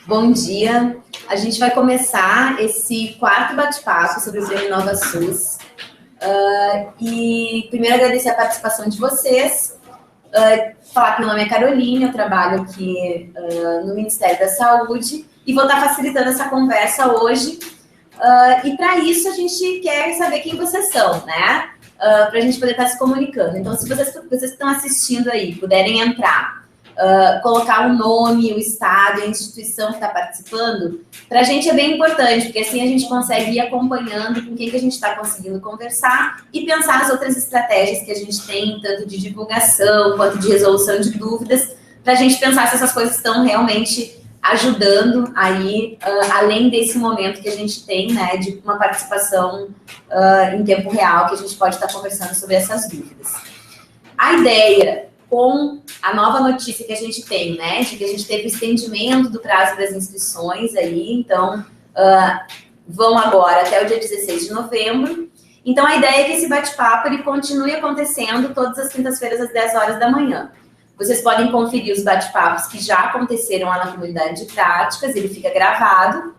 Bom dia. A gente vai começar esse quarto bate-papo sobre o Prêmio Nova SUS. E primeiro agradecer a participação de vocês. Falar que meu nome é Carolina, eu trabalho aqui no Ministério da Saúde e vou estar facilitando essa conversa hoje. E para isso a gente quer saber quem vocês são, né? Para a gente poder estar se comunicando. Então, se vocês que estão assistindo aí puderem entrar, colocar o nome, o estado, a instituição que está participando, para a gente é bem importante, porque assim a gente consegue ir acompanhando com quem que a gente está conseguindo conversar e pensar as outras estratégias que a gente tem, tanto de divulgação quanto de resolução de dúvidas, para a gente pensar se essas coisas estão realmente ajudando aí, além desse momento que a gente tem, né, de uma participação em tempo real, que a gente pode estar conversando sobre essas dúvidas. A ideia, com a nova notícia que a gente tem, né, de que a gente teve o estendimento do prazo das inscrições aí, então, vão agora até o dia 16 de novembro. Então, a ideia é que esse bate-papo ele continue acontecendo todas as quintas-feiras às 10 horas da manhã. Vocês podem conferir os bate-papos que já aconteceram lá na comunidade de práticas, ele fica gravado,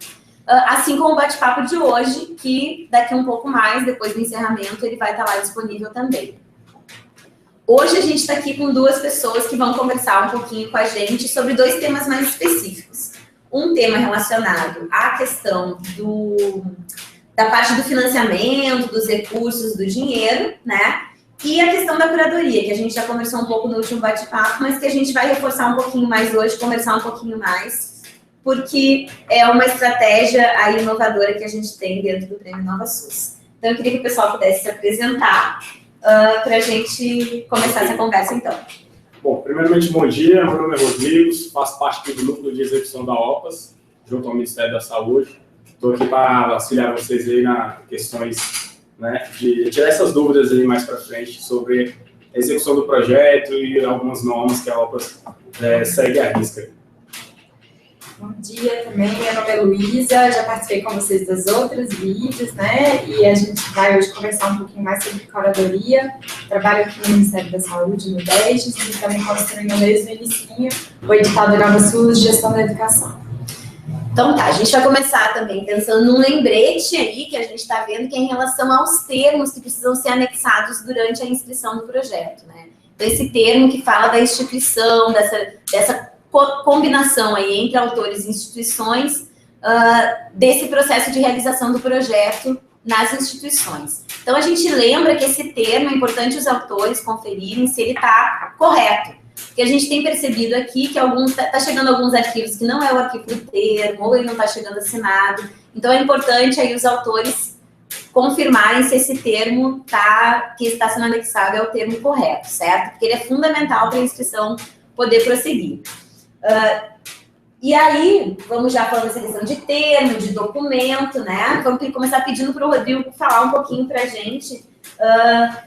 assim como o bate-papo de hoje, que daqui um pouco mais, depois do encerramento, ele vai estar lá disponível também. Hoje a gente está aqui com duas pessoas que vão conversar um pouquinho com a gente sobre dois temas mais específicos. Um tema relacionado à questão da parte do financiamento, dos recursos, do dinheiro, né? E a questão da curadoria, que a gente já conversou um pouco no último bate-papo, mas que a gente vai reforçar um pouquinho mais hoje, conversar um pouquinho mais, porque é uma estratégia aí inovadora que a gente tem dentro do Prêmio Nova SUS. Então, eu queria que o pessoal pudesse se apresentar para a gente começar essa conversa, então. Bom, primeiramente, bom dia. Meu nome é Rodrigo, faço parte do núcleo de execução da OPAS, junto ao Ministério da Saúde. Estou aqui para auxiliar vocês aí nas questões, né, de tirar essas dúvidas aí mais para frente sobre a execução do projeto e algumas normas que a OPAS segue à risca. Bom dia também, meu nome é Luísa, já participei com vocês das outras vídeos, né, e a gente vai hoje conversar um pouquinho mais sobre curadoria. Trabalho aqui no Ministério da Saúde, no DEGES, e também construindo desde o inicinho o edital da Nova SUS, Gestão da Educação. Então tá, a gente vai começar também pensando num lembrete aí que a gente está vendo que é em relação aos termos que precisam ser anexados durante a inscrição do projeto, né? Então esse termo que fala da instituição, dessa combinação aí entre autores e instituições, desse processo de realização do projeto nas instituições. Então a gente lembra que esse termo é importante os autores conferirem se ele está correto. Porque a gente tem percebido aqui que está chegando alguns arquivos que não é o arquivo do termo, ou ele não está chegando assinado. Então, é importante aí os autores confirmarem se esse termo que está sendo anexado é o termo correto, certo? Porque ele é fundamental para a inscrição poder prosseguir. E aí, vamos já falando dessa questão de termo, de documento, né? Vamos começar pedindo para o Rodrigo falar um pouquinho para a gente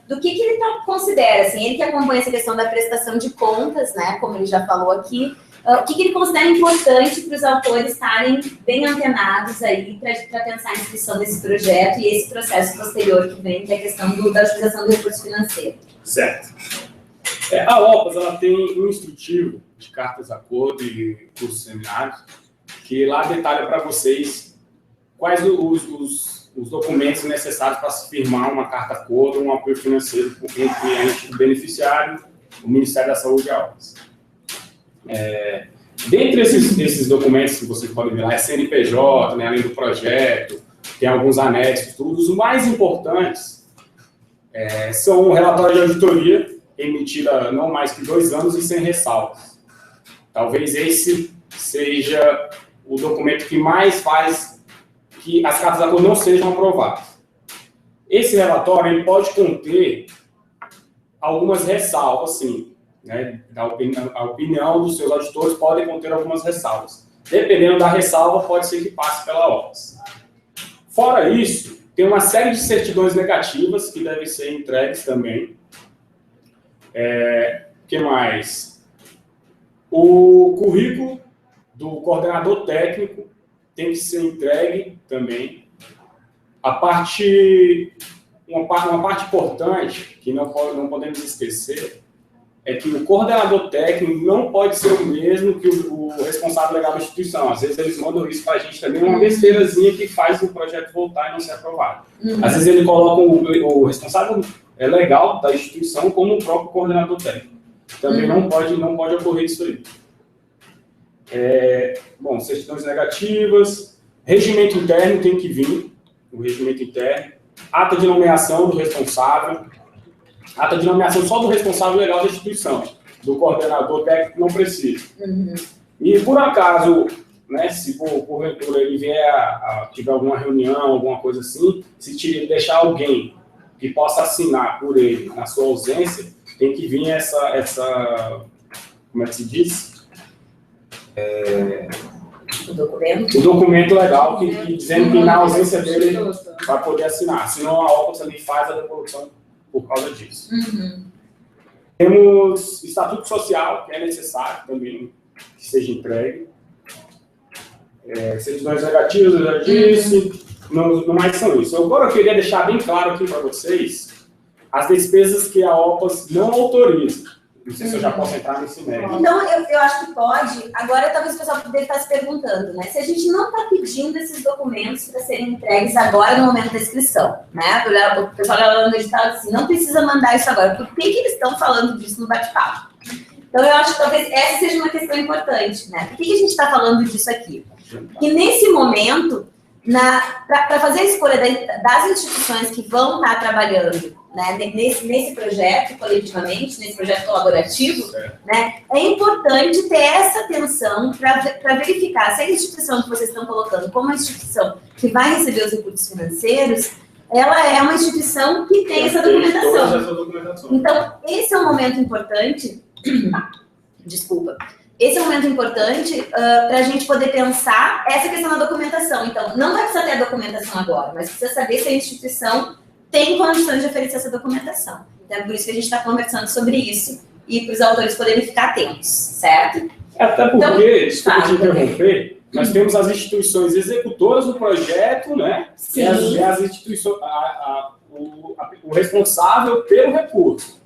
do que ele considera, assim, ele que acompanha essa questão da prestação de contas, né, como ele já falou aqui, o que ele considera importante para os autores estarem bem antenados aí para pensar a inscrição desse projeto e esse processo posterior que vem, que é a questão da utilização do recurso financeiro. Certo. A OPAS, ela tem um instrutivo de cartas acordo e cursos seminários que lá detalha para vocês quais os documentos necessários para se firmar uma carta acordo, um apoio financeiro entre o beneficiário, o Ministério da Saúde e a OPAS. Dentre esses documentos que vocês podem ver lá, é CNPJ, né, além do projeto, tem alguns anexos, tudo. Os mais importantes são o relatório de auditoria, emitida não mais que 2 anos e sem ressalvas. Talvez esse seja o documento que mais faz que as cartas de acordo não sejam aprovadas. Esse relatório ele pode conter algumas ressalvas, sim, né? A opinião dos seus auditores pode conter algumas ressalvas. Dependendo da ressalva, pode ser que passe pela OPAS. Fora isso, tem uma série de certidões negativas que devem ser entregues também. Que mais? O currículo do coordenador técnico tem que ser entregue também. Uma parte importante, que não podemos esquecer, é que o coordenador técnico não pode ser o mesmo que o responsável legal da instituição. Às vezes eles mandam isso para a gente também, uma besteirazinha que faz o projeto voltar e não ser aprovado. Às vezes ele coloca o responsável legal da instituição como o próprio coordenador técnico. Também não pode ocorrer isso aí. Bom, certidões negativas, regimento interno tem que vir, o regimento interno, ata de nomeação do responsável, ata de nomeação só do responsável legal da instituição, do coordenador técnico não precisa. E por acaso, né, se porventura ele vier tiver alguma reunião, alguma coisa assim, se deixar alguém que possa assinar por ele na sua ausência, tem que vir essa como é que se diz? O documento legal que dizendo que na ausência dele vai poder assinar, senão a OPA também faz a devolução por causa disso. Temos estatuto social, que é necessário também que seja entregue. Certidões negativas, eu já disse, no mais são isso. Agora eu queria deixar bem claro aqui para vocês as despesas que a OPAS não autoriza. Não sei se eu já posso entrar nesse mérito. Então, eu acho que pode. Agora, talvez o pessoal deve estar se perguntando, né? Se a gente não está pedindo esses documentos para serem entregues agora no momento da inscrição, né? O pessoal lá no edital assim, não precisa mandar isso agora. Por que eles estão falando disso no bate-papo? Então, eu acho que talvez essa seja uma questão importante, né? Por que a gente está falando disso aqui? E nesse momento, para fazer a escolha das instituições que vão estar trabalhando, né, nesse projeto coletivamente, nesse projeto colaborativo, né, é importante ter essa atenção para verificar se a instituição que vocês estão colocando como uma instituição que vai receber os recursos financeiros, ela é uma instituição que tem essa documentação. Então, esse é um momento importante, desculpa, esse é um momento importante para a gente poder pensar essa questão da documentação. Então, não vai precisar ter a documentação agora, mas precisa saber se a instituição tem condições de oferecer essa documentação. Então, é por isso que a gente está conversando sobre isso e para os autores poderem ficar atentos, certo? Até porque, desculpa te interromper, nós temos as instituições executoras do projeto, né? Sim. E as instituições, o responsável pelo recurso.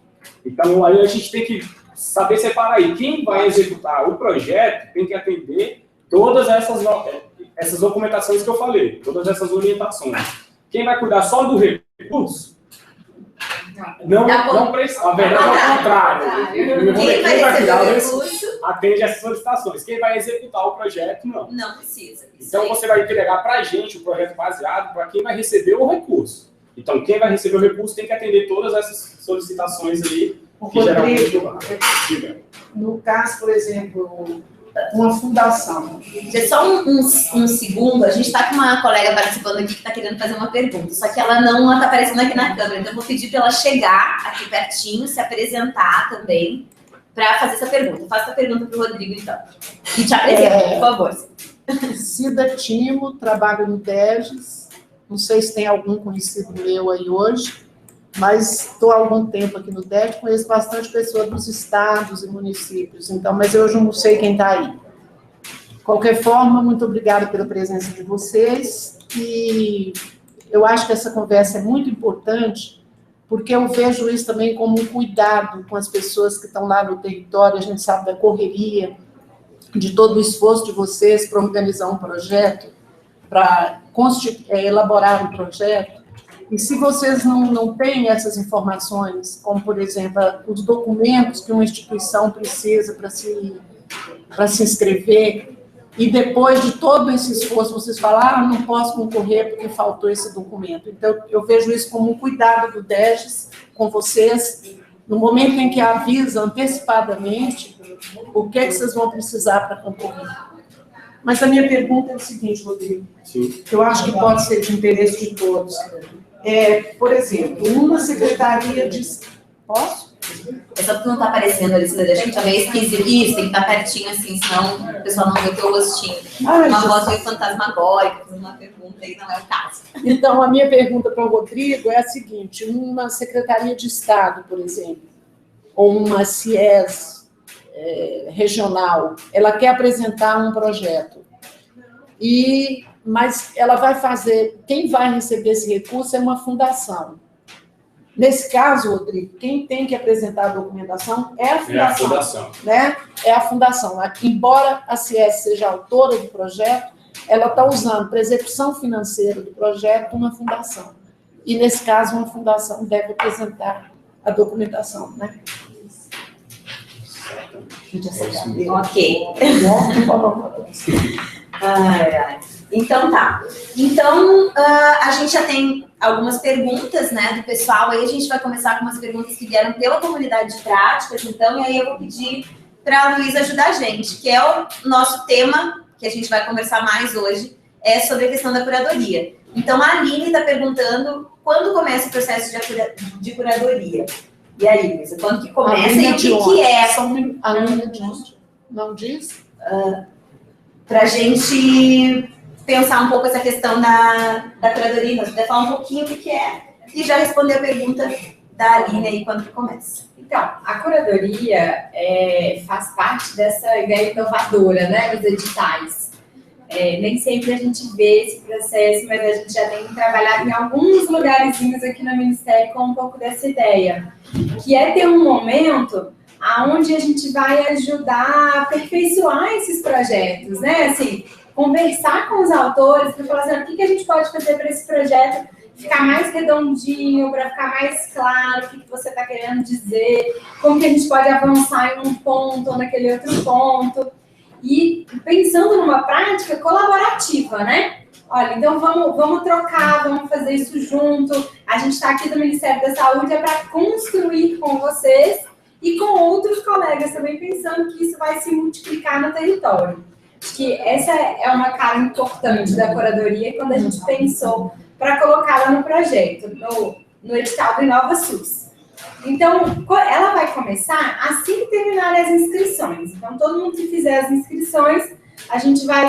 Então, aí a gente tem que saber separar aí. Quem vai executar o projeto tem que atender todas essas documentações que eu falei, todas essas orientações. Quem vai cuidar só do recurso, não precisa. A verdade é o contrário. Quem vai cuidar do recurso atende essas solicitações. Quem vai executar o projeto, não. Não precisa. Então, você vai entregar para a gente o projeto baseado para quem vai receber o recurso. Então, quem vai receber o recurso tem que atender todas essas solicitações aí. Rodrigo, no caso, por exemplo, uma fundação. Só um segundo, a gente está com uma colega participando aqui que está querendo fazer uma pergunta, só que ela não está aparecendo aqui na câmera, então eu vou pedir para ela chegar aqui pertinho, se apresentar também, para fazer essa pergunta. Faça a pergunta para o Rodrigo, então. E te apresenta, por favor. Cida Timo, trabalho no DEGES, não sei se tem algum conhecido meu aí hoje, mas estou há algum tempo aqui no DEGES, conheço bastante pessoas dos estados e municípios, então, mas eu não sei quem está aí. De qualquer forma, muito obrigada pela presença de vocês, e eu acho que essa conversa é muito importante, porque eu vejo isso também como um cuidado com as pessoas que estão lá no território, a gente sabe da correria, de todo o esforço de vocês para organizar um projeto, para elaborar um projeto. E se vocês não têm essas informações, como, por exemplo, os documentos que uma instituição precisa para se inscrever, e depois de todo esse esforço, vocês falam, não posso concorrer porque faltou esse documento. Então, eu vejo isso como um cuidado do DEGES com vocês, no momento em que avisa antecipadamente o que vocês vão precisar para concorrer. Mas a minha pergunta é o seguinte, Rodrigo, que eu acho que pode ser de interesse de todos. Por exemplo, uma secretaria de... Posso? É só porque não está aparecendo ali, a gente tá meio esquisito. Isso, tem que estar pertinho assim, senão o pessoal não vê o teu rostinho. Uma voz meio fantasmagórica, fazendo uma pergunta aí, não é o caso. Então, a minha pergunta para o Rodrigo é a seguinte, uma secretaria de Estado, por exemplo, ou uma CIES regional, ela quer apresentar um projeto, mas ela vai fazer, quem vai receber esse recurso é uma fundação. Nesse caso, Rodrigo, quem tem que apresentar a documentação é a fundação. É a fundação. Né? É a fundação. Embora a CS seja autora do projeto, ela está usando para execução financeira do projeto uma fundação. E, nesse caso, uma fundação deve apresentar a documentação, né? Ok. Então, tá. Então, a gente já tem algumas perguntas, né, do pessoal. Aí a gente vai começar com umas perguntas que vieram pela comunidade de práticas, então, e aí eu vou pedir para a Luísa ajudar a gente, que é o nosso tema, que a gente vai conversar mais hoje, é sobre a questão da curadoria. Então, a Aline está perguntando quando começa o processo de curadoria. E aí, Luísa, quando que começa e o que é? A Aline de onde? Não diz? Para a gente pensar um pouco essa questão da curadoria, nós puder falar um pouquinho o que é e já responder a pergunta da Aline aí, quando que começa. Então, a curadoria faz parte dessa ideia inovadora, né, nos editais. Nem sempre a gente vê esse processo, mas a gente já tem trabalhado em alguns lugarzinhos aqui no Ministério com um pouco dessa ideia, que é ter um momento onde a gente vai ajudar a aperfeiçoar esses projetos, né? Assim, conversar com os autores para falar assim, o que a gente pode fazer para esse projeto ficar mais redondinho, para ficar mais claro o que você está querendo dizer, como que a gente pode avançar em um ponto ou naquele outro ponto. E pensando numa prática colaborativa, né? Olha, então vamos trocar, vamos fazer isso junto. A gente está aqui do Ministério da Saúde para construir com vocês e com outros colegas também, pensando que isso vai se multiplicar no território. Acho que essa é uma cara importante da curadoria quando a gente pensou para colocá-la no projeto, no edital do InovaSUS. Então, ela vai começar assim que terminarem as inscrições. Então, todo mundo que fizer as inscrições, a gente vai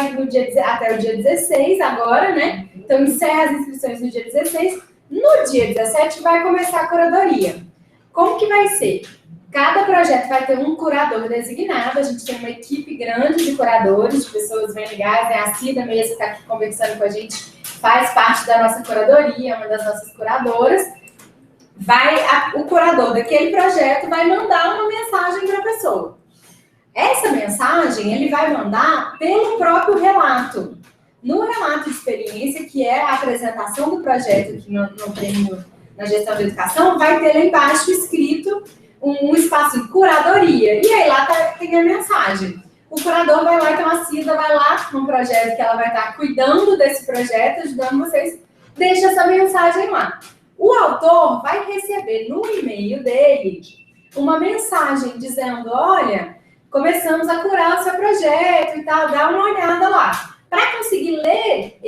até o dia 16 agora, né? Então, encerra as inscrições no dia 16. No dia 17 vai começar a curadoria. Como que vai ser? Cada projeto vai ter um curador designado. A gente tem uma equipe grande de curadores, de pessoas bem legais. A Cida mesmo que está aqui conversando com a gente, faz parte da nossa curadoria, uma das nossas curadoras. O curador daquele projeto vai mandar uma mensagem para a pessoa. Essa mensagem ele vai mandar pelo próprio relato. No relato de experiência, que é a apresentação do projeto aqui no prêmio na gestão da educação, vai ter lá embaixo escrito um espaço de curadoria. E aí lá tem a mensagem. O curador vai lá, então a Cida vai lá num projeto que ela vai estar cuidando desse projeto, ajudando vocês, deixa essa mensagem lá. O autor vai receber no e-mail dele uma mensagem dizendo, olha, começamos a curar o seu projeto e tal, dá uma olhada lá. Para conseguir ler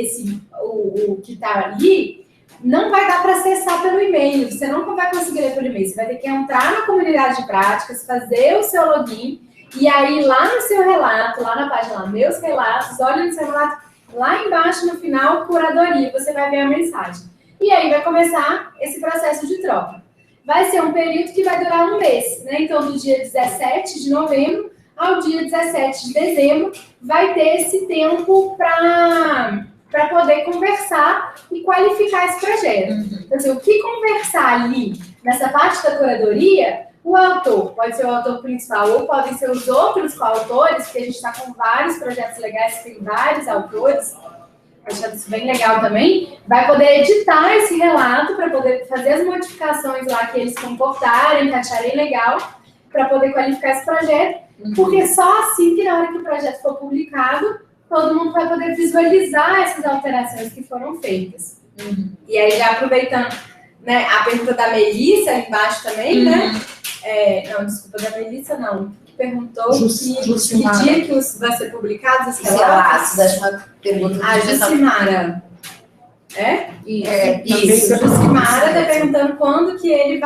o que está ali, não vai dar para acessar pelo e-mail, você não vai conseguir ler pelo e-mail, você vai ter que entrar na comunidade de práticas, fazer o seu login, e aí lá no seu relato, lá na página Meus Relatos, olha no seu relato, lá embaixo no final, curadoria, você vai ver a mensagem. E aí vai começar esse processo de troca. Vai ser um período que vai durar um mês, né? Então, do dia 17 de novembro ao dia 17 de dezembro, vai ter esse tempo para poder conversar e qualificar esse projeto. Então, assim, o que conversar ali, nessa parte da curadoria, o autor, pode ser o autor principal ou podem ser os outros coautores, porque a gente está com vários projetos legais que tem vários autores, achando isso bem legal também, vai poder editar esse relato para poder fazer as modificações lá que eles comportarem, que acharem legal, para poder qualificar esse projeto, porque só assim que na hora que o projeto for publicado, todo mundo vai poder visualizar essas alterações que foram feitas. E aí, já aproveitando, né, a pergunta da Melissa ali embaixo também, né? Não, desculpa, da Melissa não. Perguntou que dia que vai ser publicado os relatos. Acho uma pergunta a Jucimara. Isso. A Jucimara está perguntando quando que ele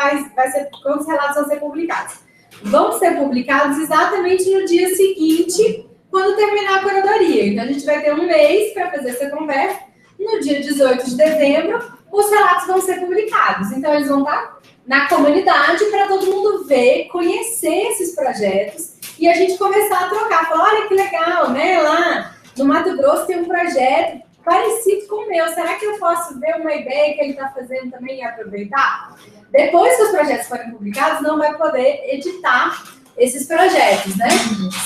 quando os relatos vão ser publicados. Vão ser publicados exatamente no dia seguinte, quando terminar a curadoria. Então, a gente vai ter um mês para fazer essa conversa. No dia 18 de dezembro, os relatos vão ser publicados. Então, eles vão estar na comunidade para todo mundo ver, conhecer esses projetos e a gente começar a trocar. Falar, olha que legal, né? Lá no Mato Grosso tem um projeto parecido com o meu. Será que eu posso ver uma ideia que ele está fazendo também e aproveitar? Depois que os projetos forem publicados, não vai poder editar esses projetos, né?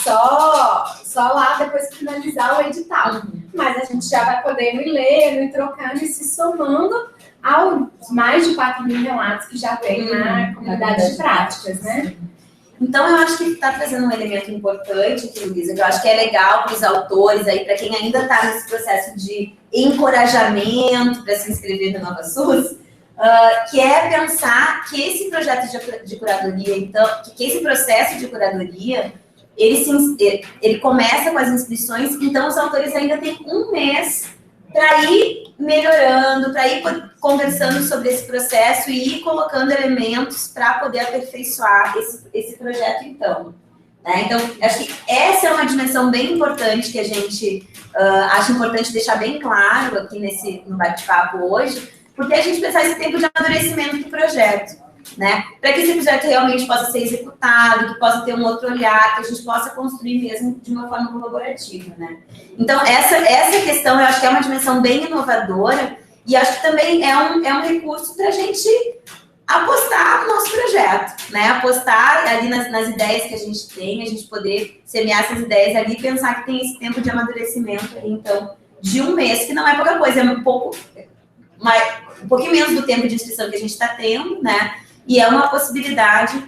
Só lá depois que finalizar o edital. Mas a gente já vai poder ir lendo e trocando e se somando aos mais de 4.000 relatos que já tem na comunidade de práticas, né? Então, eu acho que está trazendo um elemento importante aqui, Luísa, que eu acho que é legal para os autores, aí, para quem ainda está nesse processo de encorajamento para se inscrever no Nova SUS, que é pensar que esse projeto de curadoria, então, que esse processo de curadoria, ele começa com as inscrições, então os autores ainda têm um mês para ir melhorando, para ir conversando sobre esse processo e ir colocando elementos para poder aperfeiçoar esse projeto, então. Né? Então, acho que essa é uma dimensão bem importante que a gente acha importante deixar bem claro aqui no bate-papo hoje, porque a gente precisa esse tempo de amadurecimento do projeto, né? Para que esse projeto realmente possa ser executado, que possa ter um outro olhar, que a gente possa construir mesmo de uma forma colaborativa, né? Então, essa questão, eu acho que é uma dimensão bem inovadora e acho que também é um recurso para a gente apostar no nosso projeto, né? Apostar ali nas ideias que a gente tem, a gente poder semear essas ideias ali e pensar que tem esse tempo de amadurecimento aí, então, de um mês, que não é pouca coisa, é um pouquinho menos do tempo de inscrição que a gente está tendo, né? E é uma possibilidade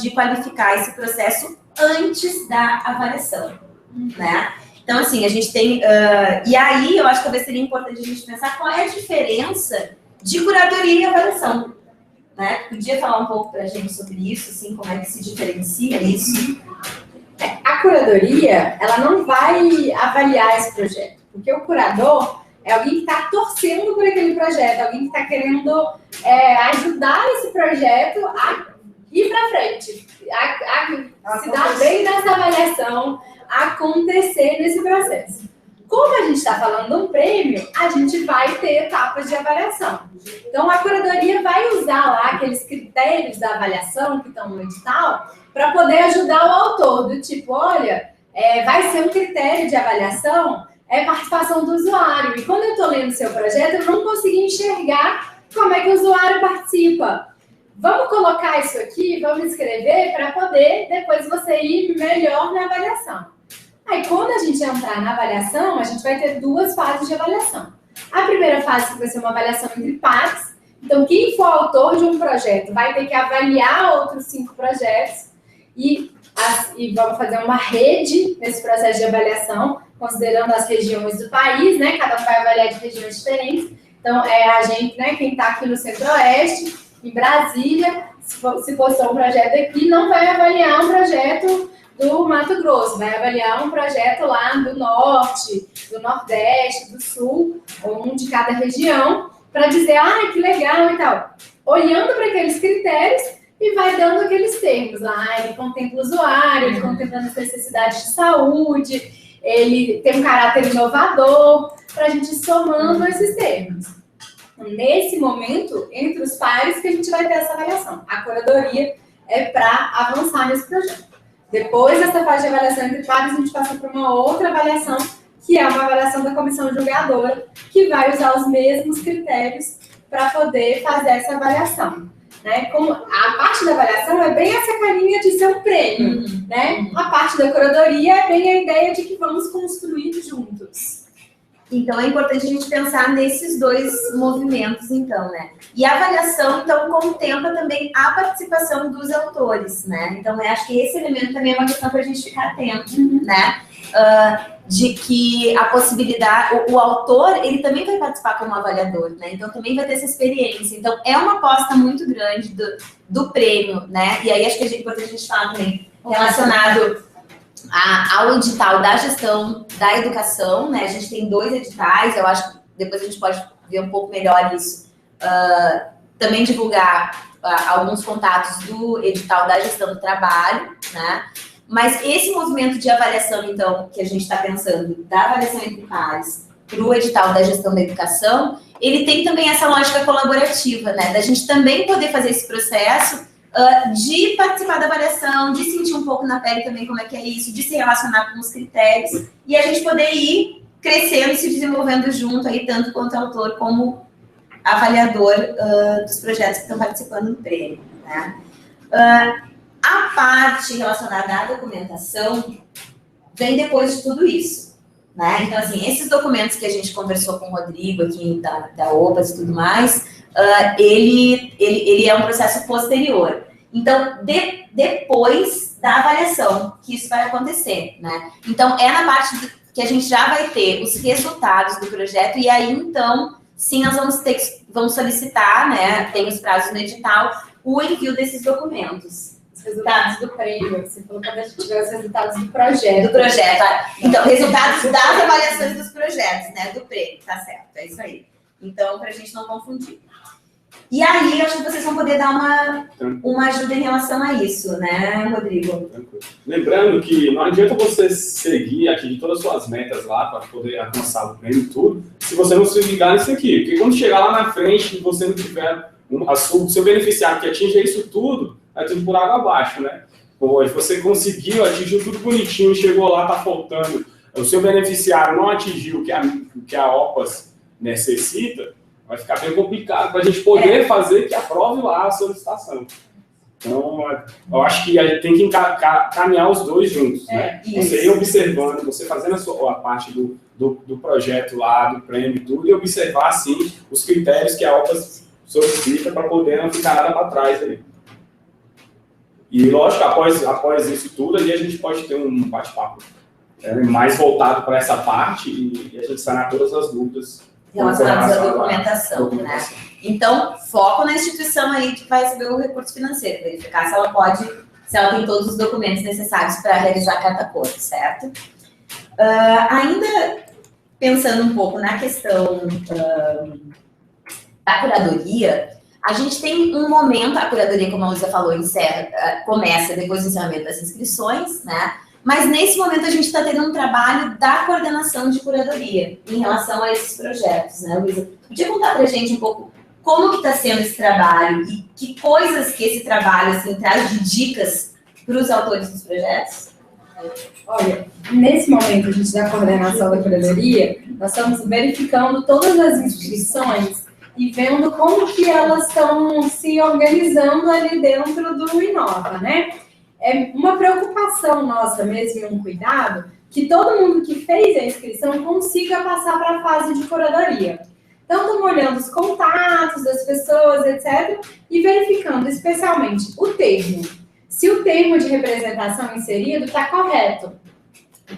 de qualificar esse processo antes da avaliação, né? Então, assim, a gente tem... e aí, eu acho que talvez seria importante a gente pensar qual é a diferença de curadoria e avaliação, né? Podia falar um pouco para a gente sobre isso, assim, como é que se diferencia isso? A curadoria, ela não vai avaliar esse projeto, porque o curador é alguém que está torcendo por aquele projeto, alguém que está querendo ajudar esse projeto a ir para frente, a se dar bem nessa avaliação, a acontecer nesse processo. Como a gente está falando de um prêmio, a gente vai ter etapas de avaliação. Então, a curadoria vai usar lá aqueles critérios da avaliação que estão no edital para poder ajudar o autor, do tipo, olha, vai ser um critério de avaliação participação do usuário. E quando eu estou lendo seu projeto, eu não consegui enxergar como é que o usuário participa. Vamos colocar isso aqui, vamos escrever para poder depois você ir melhor na avaliação. Aí, quando a gente entrar na avaliação, a gente vai ter duas fases de avaliação. A primeira fase vai ser uma avaliação entre pares. Então, quem for autor de um projeto vai ter que avaliar outros 5 projetos e vamos fazer uma rede nesse processo de avaliação, considerando as regiões do país, né? Cada um vai avaliar de regiões diferentes. Então, a gente, né, quem está aqui no Centro-Oeste, em Brasília, se postou um projeto aqui, não vai avaliar um projeto do Mato Grosso, vai avaliar um projeto lá do Norte, do Nordeste, do Sul, um de cada região, para dizer, que legal e tal. Olhando para aqueles critérios e vai dando aqueles termos lá, ele contempla o usuário, ele contempla as necessidades de saúde, ele tem um caráter inovador, para a gente ir somando esses termos. Nesse momento, entre os pares, que a gente vai ter essa avaliação. A curadoria é para avançar nesse projeto. Depois dessa fase de avaliação entre pares, a gente passa para uma outra avaliação, que é uma avaliação da comissão julgadora, que vai usar os mesmos critérios para poder fazer essa avaliação. Né? Como a parte da avaliação é bem essa carinha de ser um prêmio, né? A parte da curadoria é bem a ideia de que vamos construir juntos. Então, é importante a gente pensar nesses dois movimentos, então, né? E a avaliação, então, contempla também a participação dos autores, né? Então, eu acho que esse elemento também é uma questão para a gente ficar atento, né? De que a possibilidade, o autor, ele também vai participar como avaliador, né? Então, também vai ter essa experiência. Então, é uma aposta muito grande do prêmio, né? E aí, acho que é importante a gente falar também relacionado ao edital da gestão da educação, né? A gente tem 2 editais, eu acho que depois a gente pode ver um pouco melhor isso. Também divulgar alguns contatos do edital da gestão do trabalho, né? Mas esse movimento de avaliação, então, que a gente está pensando, da avaliação entre pares para o edital da gestão da educação, ele tem também essa lógica colaborativa, né? Da gente também poder fazer esse processo de participar da avaliação, de sentir um pouco na pele também como é que é isso, de se relacionar com os critérios, e a gente poder ir crescendo e se desenvolvendo junto aí, tanto quanto autor como avaliador dos projetos que estão participando do prêmio, né? A parte relacionada à documentação vem depois de tudo isso, né? Então, assim, esses documentos que a gente conversou com o Rodrigo aqui da OPAS e tudo mais, ele é um processo posterior. Então, depois da avaliação que isso vai acontecer, né? Então, é na parte que a gente já vai ter os resultados do projeto e aí, então, sim, nós vamos solicitar, né? Tem os prazos no edital, o envio desses documentos. Os resultados do prêmio, você falou quando a gente tiver os resultados do projeto. Do projeto, então, resultados das avaliações dos projetos, né? Do prêmio, tá certo, é isso aí. Então, para a gente não confundir. E aí, eu acho que vocês vão poder dar uma ajuda em relação a isso, né, Rodrigo? Lembrando que não adianta você seguir, atingir todas as suas metas lá para poder alcançar o prêmio e tudo, se você não se ligar nisso aqui. Porque quando chegar lá na frente e você não tiver o seu beneficiário que atinja isso tudo, é tudo por água abaixo, né? Hoje você conseguiu, atingiu tudo bonitinho, chegou lá, tá faltando, o seu beneficiário não atingiu o que a OPAS necessita, vai ficar bem complicado para a gente poder fazer que aprove lá a solicitação. Então, eu acho que a gente tem que caminhar os dois juntos, né? Você ir observando, você fazendo a parte do projeto lá, do prêmio e tudo, e observar, sim, os critérios que a OPAS solicita para poder não ficar nada para trás aí. E, lógico, após isso tudo, ali a gente pode ter um bate-papo mais voltado para essa parte e a gente sanar todas as dúvidas relacionadas à documentação, né? Então, foco na instituição aí que vai receber o recurso financeiro, verificar se ela tem todos os documentos necessários para realizar cada coisa, certo? Ainda pensando um pouco na questão da curadoria, a gente tem um momento, a curadoria, como a Luísa falou, começa depois do encerramento das inscrições, né? Mas nesse momento a gente está tendo um trabalho da coordenação de curadoria em relação a esses projetos, né, Luísa? Podia contar para a gente um pouco como que está sendo esse trabalho e que coisas que esse trabalho assim, traz de dicas para os autores dos projetos? Olha, nesse momento a gente da coordenação da curadoria, nós estamos verificando todas as inscrições e vendo como que elas estão se organizando ali dentro do Inova, né? É uma preocupação nossa mesmo e um cuidado que todo mundo que fez a inscrição consiga passar para a fase de curadoria. Então, estamos olhando os contatos das pessoas, etc., e verificando especialmente o termo. Se o termo de representação inserido está correto.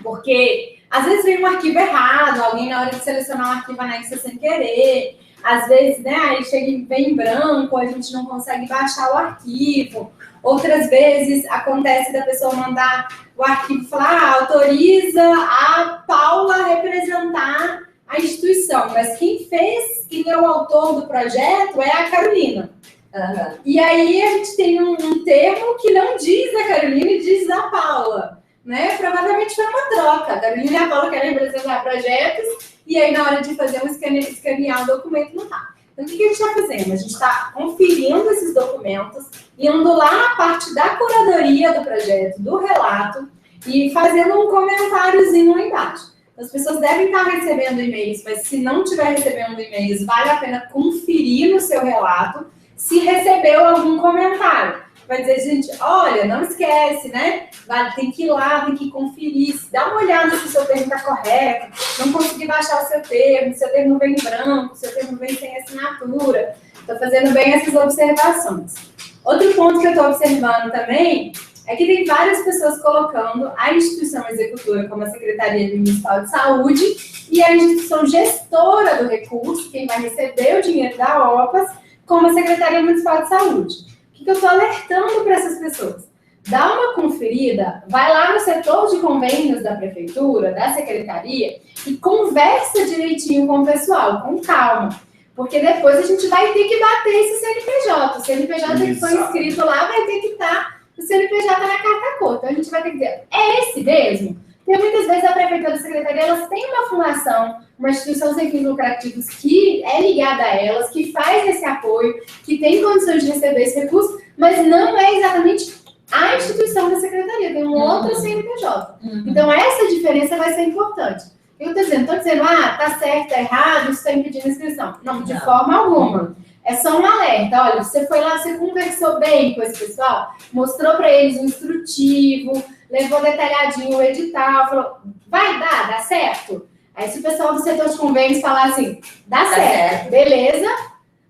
Porque, às vezes, vem um arquivo errado, alguém na hora de selecionar um arquivo anexa sem querer, às vezes, né, aí vem em branco, a gente não consegue baixar o arquivo. Outras vezes acontece da pessoa mandar o arquivo e falar, autoriza a Paula representar a instituição, mas quem é o autor do projeto é a Carolina. Uhum. E aí a gente tem um termo que não diz a Carolina e diz a Paula, né? Provavelmente foi uma troca. A Carolina e a Paula querem representar projetos e aí na hora de fazer escanear o documento não tá. Então, o que a gente está fazendo? A gente está conferindo esses documentos, indo lá na parte da curadoria do projeto, do relato, e fazendo um comentáriozinho lá embaixo. As pessoas devem estar recebendo e-mails, mas se não estiver recebendo e-mails, vale a pena conferir no seu relato se recebeu algum comentário. Vai dizer, gente, olha, não esquece, né? Tem que ir lá, tem que conferir, dá uma olhada se o seu termo está correto, não consegui baixar o seu termo vem em branco, o seu termo vem sem assinatura. Estou fazendo bem essas observações. Outro ponto que eu estou observando também é que tem várias pessoas colocando a instituição executora como a Secretaria Municipal de Saúde e a instituição gestora do recurso, quem vai receber o dinheiro da OPAS, como a Secretaria Municipal de Saúde. O que eu estou alertando para essas pessoas? Dá uma conferida, vai lá no setor de convênios da prefeitura, da secretaria, e conversa direitinho com o pessoal, com calma. Porque depois a gente vai ter que bater esse CNPJ. O CNPJ que foi inscrito lá vai ter que estar, o CNPJ na carta cor. Então a gente vai ter que dizer, é esse mesmo? Porque muitas vezes a prefeitura e a secretaria, elas têm uma fundação, uma instituição sem fins lucrativos que é ligada a elas, que faz esse apoio, que tem condições de receber esse recurso, mas não é exatamente a instituição da secretaria, tem um outro CNPJ. Então, essa diferença vai ser importante. Eu estou dizendo, tá certo, tá errado, isso está impedindo a inscrição. Não, de forma alguma. É só um alerta. Olha, você foi lá, você conversou bem com esse pessoal, mostrou para eles um instrutivo, levou detalhadinho o edital, falou, vai dar, dá certo? Aí se o pessoal do setor de convênios falar assim, dá certo, beleza,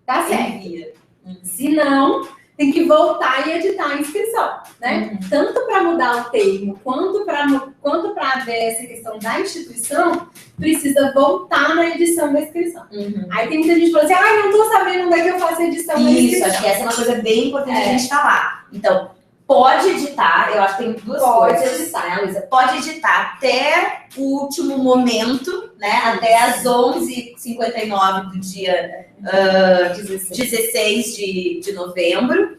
dá certo. Se não, tem que voltar e editar a inscrição, né? Tanto para mudar o termo, quanto para ver essa questão da instituição, precisa voltar na edição da inscrição. Aí tem muita gente que fala assim, não estou sabendo onde é que eu faço a edição da inscrição. Isso, acho que essa é uma coisa bem importante a gente falar. Então, pode editar, eu acho que tem duas coisas. Pode editar, né, Luísa? Pode editar até o último momento, né? Até as 11h59 do dia 16 de novembro.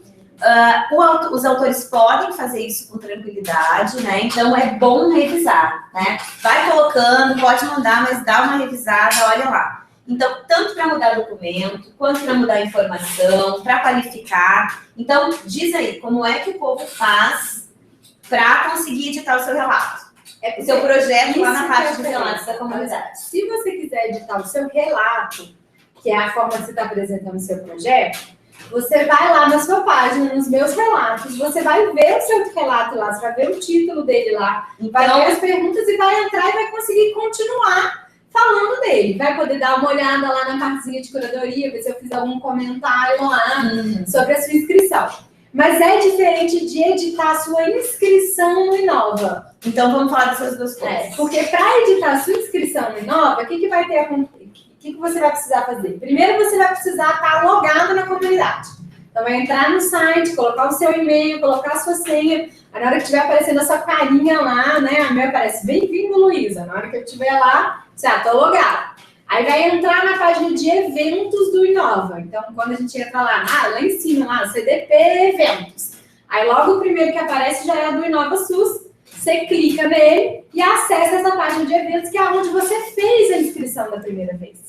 Os autores podem fazer isso com tranquilidade, né? Então é bom revisar, né? Vai colocando, pode mandar, mas dá uma revisada, olha lá. Então, tanto para mudar documento, quanto para mudar informação, para qualificar. Então, diz aí, como é que o povo faz para conseguir editar o seu relato? O seu projeto lá na parte dos relatos da comunidade. Se você quiser editar o seu relato, que é a forma que você está apresentando o seu projeto, você vai lá na sua página, nos meus relatos, você vai ver o seu relato lá, você vai ver o título dele lá, vai ver as perguntas e vai entrar e vai conseguir continuar falando dele. Vai poder dar uma olhada lá na partezinha de curadoria, ver se eu fiz algum comentário lá sobre a sua inscrição. Mas é diferente de editar a sua inscrição no Inova. Então vamos falar dessas duas coisas. Porque para editar a sua inscrição no Inova, o que vai ter o que você vai precisar fazer? Primeiro você vai precisar estar logado na comunidade. Então vai entrar no site, colocar o seu e-mail, colocar a sua senha. Aí, na hora que estiver aparecendo a sua carinha lá, né? A minha aparece, bem-vindo, Luísa. Na hora que eu estiver lá, você, tô logado. Aí vai entrar na página de eventos do Inova. Então, quando a gente entra lá, lá em cima, lá, CDP Eventos. Aí logo o primeiro que aparece já é do Inova SUS. Você clica nele e acessa essa página de eventos, que é onde você fez a inscrição da primeira vez.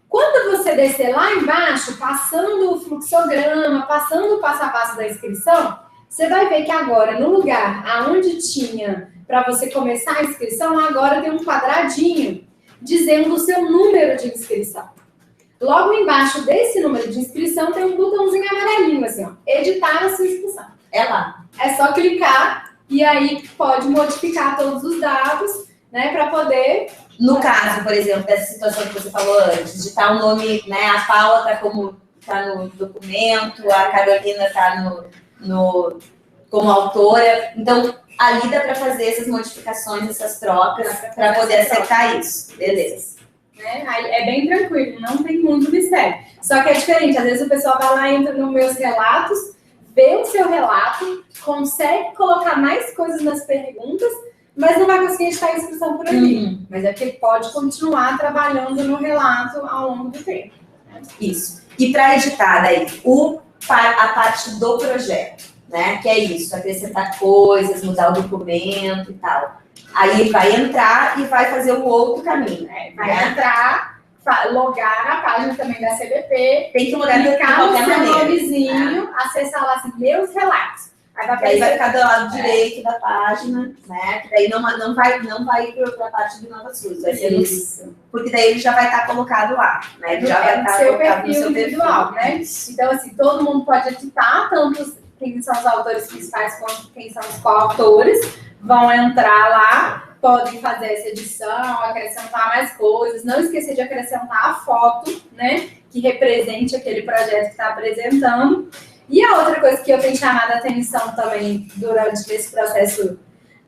Quando você descer lá embaixo, passando o fluxograma, passando o passo a passo da inscrição, você vai ver que agora, no lugar aonde tinha para você começar a inscrição, agora tem um quadradinho dizendo o seu número de inscrição. Logo embaixo desse número de inscrição tem um botãozinho amarelinho, assim, ó, editar a sua inscrição. É lá. É só clicar e aí pode modificar todos os dados, né, para poder... No caso, por exemplo, dessa situação que você falou antes, de estar o nome, né, a Paula tá no documento, a Carolina está como autora, então ali dá para fazer essas modificações, essas trocas, para poder acertar isso. Beleza. Né? É bem tranquilo, não tem muito mistério. Só que é diferente, às vezes o pessoal vai lá, entra nos meus relatos, vê o seu relato, consegue colocar mais coisas nas perguntas, mas não vai conseguir editar a inscrição por ali. Mas é que pode continuar trabalhando no relato ao longo do tempo. Isso. E para editar daí, a parte do projeto, né? Que é isso, acrescentar coisas, mudar o documento e tal. Aí vai entrar e vai fazer o outro caminho. Vai entrar, logar na página também da CBP, tem que logar de clicar no qualquer seu maneira, nomezinho, acessar lá assim, meus relatos. Aí vai ficar do lado direito da página, né? Que daí não vai para a parte do Nova SUS, vai ser isso. Porque daí ele já vai estar colocado lá, né? Já vai estar colocado no seu individual, né? Então, assim, todo mundo pode editar, tanto quem são os autores principais quanto quem são os coautores, vão entrar lá, podem fazer essa edição, acrescentar mais coisas, não esquecer de acrescentar a foto, né? Que represente aquele projeto que está apresentando. E a outra coisa que eu tenho chamado a atenção também durante esse processo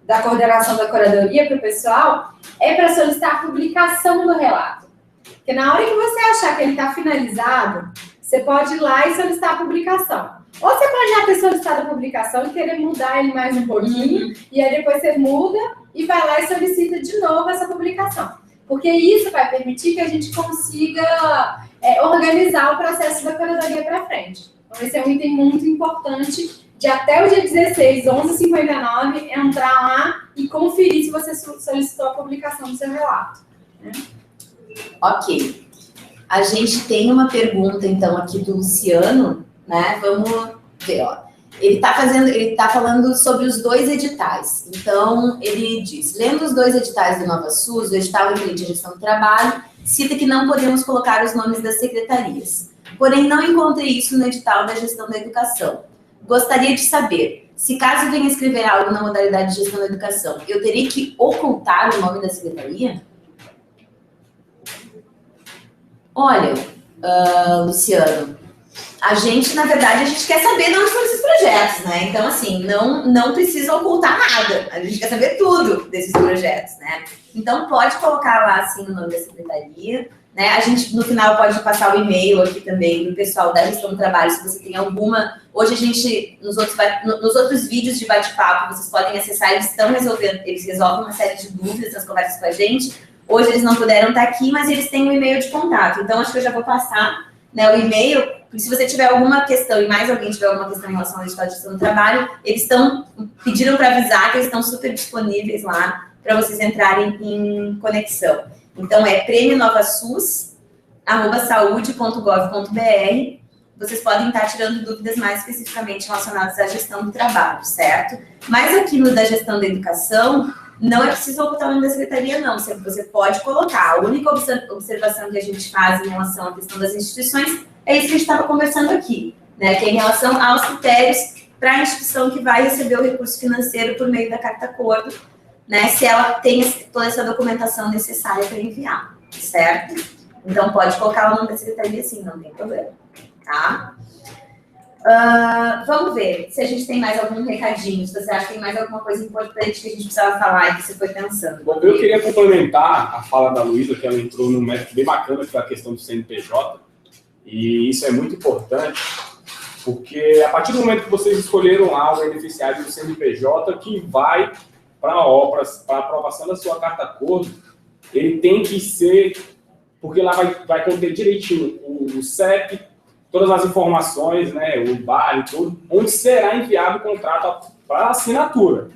da coordenação da curadoria para o pessoal é para solicitar a publicação do relato. Porque na hora que você achar que ele está finalizado, você pode ir lá e solicitar a publicação. Ou você pode já ter solicitado a publicação e querer mudar ele mais um pouquinho, e aí depois você muda e vai lá e solicita de novo essa publicação. Porque isso vai permitir que a gente consiga organizar o processo da curadoria para frente. Então, esse é um item muito importante de até o dia 16, 11h59, entrar lá e conferir se você solicitou a publicação do seu relato. Né? Ok. A gente tem uma pergunta, então, aqui do Luciano, né? Vamos ver, ó. Ele está falando sobre os 2 editais. Então, ele diz, lendo os 2 editais do Nova SUS, o edital referente à gestão do trabalho, cita que não podemos colocar os nomes das secretarias. Porém, não encontrei isso no edital da gestão da educação. Gostaria de saber, se caso venha escrever algo na modalidade de gestão da educação, eu terei que ocultar o nome da secretaria? Olha, Luciano, a gente, na verdade, a gente quer saber de onde estão esses projetos, né? Então, assim, não precisa ocultar nada. A gente quer saber tudo desses projetos, né? Então, pode colocar lá, assim, o nome da secretaria, né? A gente, no final, pode passar o e-mail aqui também do pessoal da gestão do trabalho, se você tem alguma... Hoje, a gente, nos outros vídeos de bate-papo, vocês podem acessar, eles resolvem uma série de dúvidas nas conversas com a gente. Hoje, eles não puderam estar aqui, mas eles têm um e-mail de contato. Então, acho que eu já vou passar, né, o e-mail. Se você tiver alguma questão e mais alguém tiver alguma questão em relação ao edital de gestão do trabalho, eles pediram para avisar que eles estão super disponíveis lá para vocês entrarem em conexão. Então, é prêmionovassus@saude.gov.br. Vocês podem estar tirando dúvidas mais especificamente relacionadas à gestão do trabalho, certo? Mas aqui no da gestão da educação, não é preciso ocultar o nome da secretaria, não. Você pode colocar. A única observação que a gente faz em relação à questão das instituições é isso que a gente estava conversando aqui, né? Que é em relação aos critérios para a instituição que vai receber o recurso financeiro por meio da carta acordo, né? Se ela tem toda essa documentação necessária para enviar, certo? Então, pode colocar o nome da secretaria, sim, não tem problema, tá? Vamos ver se a gente tem mais algum recadinho, se você acha que tem mais alguma coisa importante que a gente precisava falar e que você foi pensando. Bom, eu queria complementar a fala da Luísa, que ela entrou num método bem bacana, que é a questão do CNPJ, e isso é muito importante, porque a partir do momento que vocês escolheram lá o beneficiário do CNPJ que vai para a obras, para a aprovação da sua carta acordo, ele tem que ser, porque lá vai conter direitinho o CEP, todas as informações, né, o bairro, tudo, onde será enviado o contrato para assinatura.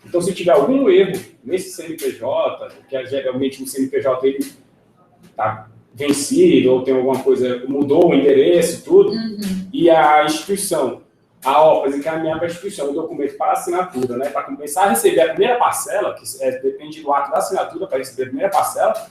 Então, se tiver algum erro nesse CNPJ, que geralmente o CNPJ ele está vencido, ou tem alguma coisa, mudou o endereço, tudo, e a instituição, a OPAS encaminhar para a instituição o documento para assinatura, né, para começar a receber a primeira parcela, que depende do ato da assinatura para receber a primeira parcela,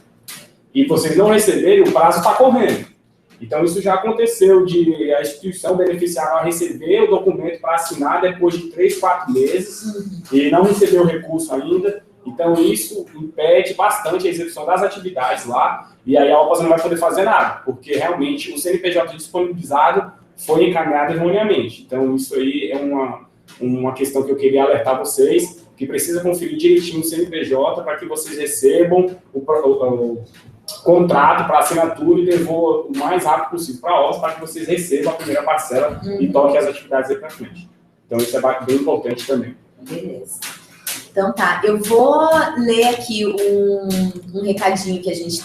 e vocês não receberem, o prazo está correndo. Então, isso já aconteceu de a instituição beneficiária receber o documento para assinar depois de 3, 4 meses e não receber o recurso ainda. Então, isso impede bastante a execução das atividades lá e aí a OPAS não vai poder fazer nada, porque realmente o CNPJ disponibilizado foi encaminhado erroneamente. Então, isso aí é uma questão que eu queria alertar vocês, que precisa conferir direitinho o CNPJ para que vocês recebam o contrato para assinatura e devolva o mais rápido possível para a OPAS para que vocês recebam a primeira parcela e toquem as atividades aí para frente. Então, isso é bem importante também. Beleza. Então, tá. Eu vou ler aqui um recadinho que a gente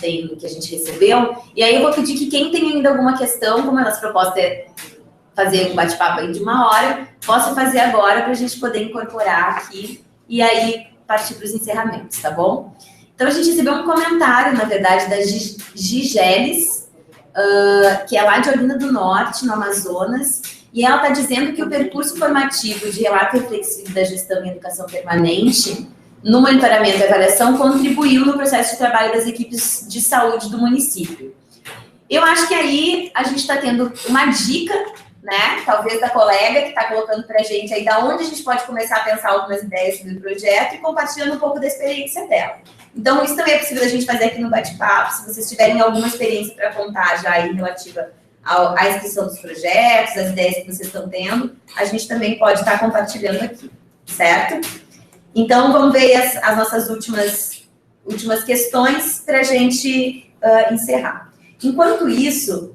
recebeu, e aí eu vou pedir que quem tem ainda alguma questão, como a nossa proposta é fazer um bate-papo aí de 1 hora, possa fazer agora para a gente poder incorporar aqui e aí partir para os encerramentos, tá bom? Então, a gente recebeu um comentário, na verdade, da Gigeles, que é lá de Olinda do Norte, no Amazonas, e ela está dizendo que o percurso formativo de relato reflexivo da gestão em educação permanente, no monitoramento e avaliação, contribuiu no processo de trabalho das equipes de saúde do município. Eu acho que aí a gente está tendo uma dica, né, talvez da colega que está colocando para a gente aí da onde a gente pode começar a pensar algumas ideias sobre o projeto e compartilhando um pouco da experiência dela. Então, isso também é possível a gente fazer aqui no bate-papo, se vocês tiverem alguma experiência para contar já aí relativa à inscrição dos projetos, as ideias que vocês estão tendo, a gente também pode estar compartilhando aqui, certo? Então, vamos ver as nossas últimas questões para a gente encerrar. Enquanto isso,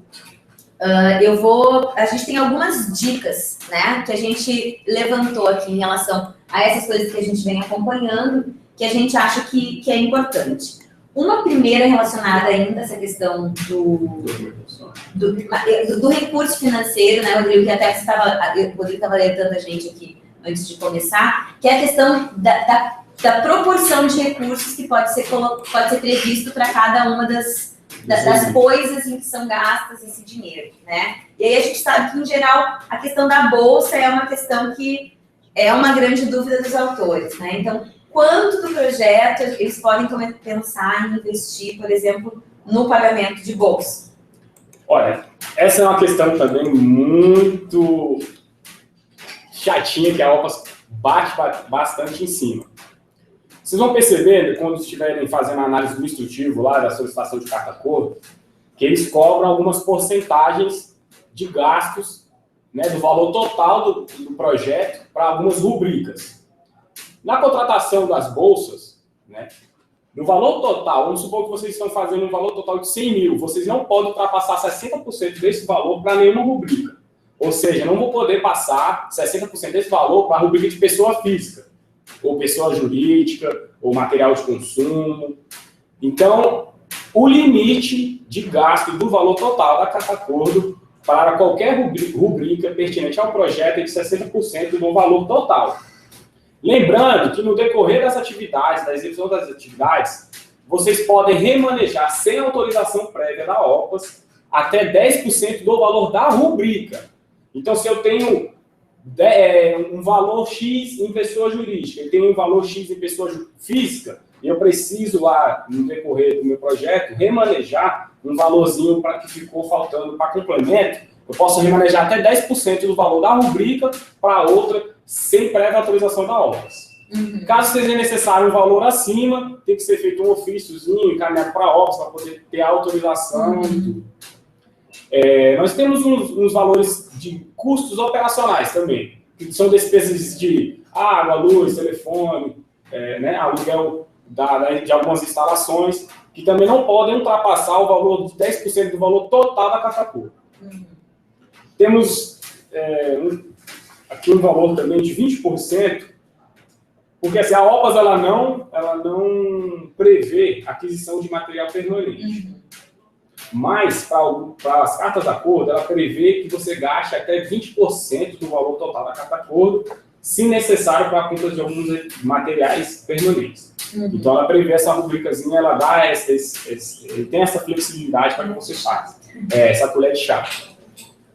a gente tem algumas dicas, né, que a gente levantou aqui em relação a essas coisas que a gente vem acompanhando, que a gente acha que é importante. Uma primeira relacionada ainda a essa questão do recurso financeiro, né, Rodrigo, que até o Rodrigo estava alertando a gente aqui antes de começar, que é a questão da proporção de recursos que pode ser previsto para cada uma das das coisas em que são gastas esse dinheiro, né? E aí a gente sabe que, em geral, a questão da bolsa é uma questão que é uma grande dúvida dos autores, né? Então, quanto do projeto eles podem pensar em investir, por exemplo, no pagamento de bolsa? Olha, essa é uma questão também muito chatinha, que a OPAS bate bastante em cima. Vocês vão perceber, quando estiverem fazendo a análise do instrutivo lá da solicitação de carta-acordo, que eles cobram algumas porcentagens de gastos, né, do valor total do projeto para algumas rubricas. Na contratação das bolsas, né, no valor total, vamos supor que vocês estão fazendo um valor total de 100 mil, vocês não podem ultrapassar 60% desse valor para nenhuma rubrica. Ou seja, não vou poder passar 60% desse valor para a rubrica de pessoa física, ou pessoa jurídica, ou material de consumo. Então, o limite de gasto do valor total da carta-acordo para qualquer rubrica pertinente ao projeto é de 60% do valor total. Lembrando que no decorrer das atividades, da execução das atividades, vocês podem remanejar sem autorização prévia da OPAS até 10% do valor da rubrica. Então, se eu tenho um valor X em pessoa jurídica e tenho um valor X em pessoa física, e eu preciso lá, no decorrer do meu projeto, remanejar um valorzinho para que ficou faltando para complemento, eu posso remanejar até 10% do valor da rubrica para outra, sem prévia autorização da OPAS. Caso seja necessário um valor acima, tem que ser feito um ofíciozinho encaminhado para a OPAS para poder ter a autorização e tudo. Nós temos uns valores de custos operacionais também, que são despesas de água, luz, telefone, né, aluguel de algumas instalações, que também não podem ultrapassar o valor de 10% do valor total da carta-acordo. Temos aqui um valor também de 20%, porque assim, a OPAS ela não prevê aquisição de material permanente. Mas, para as cartas de acordo, ela prevê que você gaste até 20% do valor total da carta de acordo, se necessário para a compra de alguns materiais permanentes. Então, ela prevê essa rubricazinha, ela dá tem essa flexibilidade para que você faça essa colher de chá.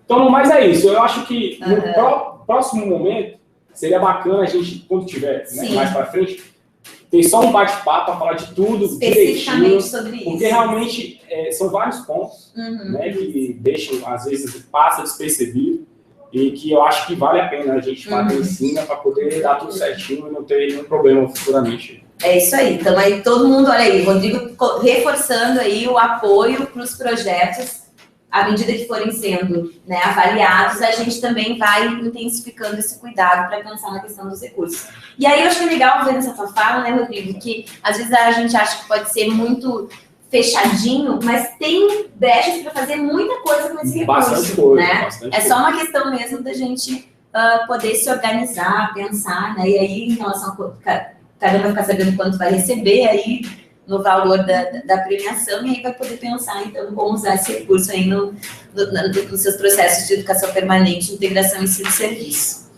Então, no mais é isso. Eu acho que no próximo momento, seria bacana a gente, quando tiver mais para frente, ter só um bate-papo para falar de tudo direitinho, sobre isso. Porque realmente são vários pontos, né, que deixam, às vezes, passa despercebido e que eu acho que vale a pena a gente bater em cima para poder dar tudo certinho e não ter nenhum problema futuramente. É isso aí. Então, aí todo mundo, olha aí, Rodrigo reforçando aí o apoio para os projetos. À medida que forem sendo, né, avaliados, a gente também vai intensificando esse cuidado para pensar na questão dos recursos. E aí eu achei legal ver nessa tua fala, né, Rodrigo, que às vezes a gente acha que pode ser muito fechadinho, mas tem brechas para fazer muita coisa com esse recurso. Bastante coisa, né? bastante É só uma questão mesmo da gente poder se organizar, pensar, né? E aí, em relação a cada um vai ficar sabendo quanto vai receber, aí no valor da premiação, e aí vai poder pensar, então, como usar esse recurso aí nos seus processos de educação permanente, integração e ensino e serviço.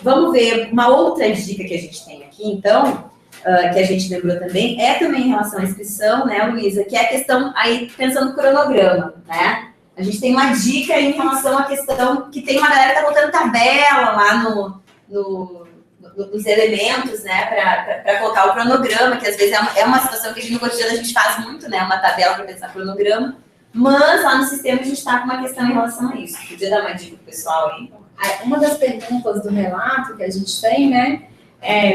Vamos ver uma outra dica que a gente tem aqui, então, que a gente lembrou também, também em relação à inscrição, né, Luísa, que é a questão, aí, pensando no cronograma, né? A gente tem uma dica aí em relação à questão que tem uma galera que está botando tabela lá nos elementos, né, para colocar o cronograma, que às vezes é uma situação que no cotidiano a gente faz muito, né, uma tabela para pensar cronograma, mas lá no sistema a gente está com uma questão em relação a isso. Podia dar uma dica para o pessoal aí? Uma das perguntas do relato que a gente tem, né,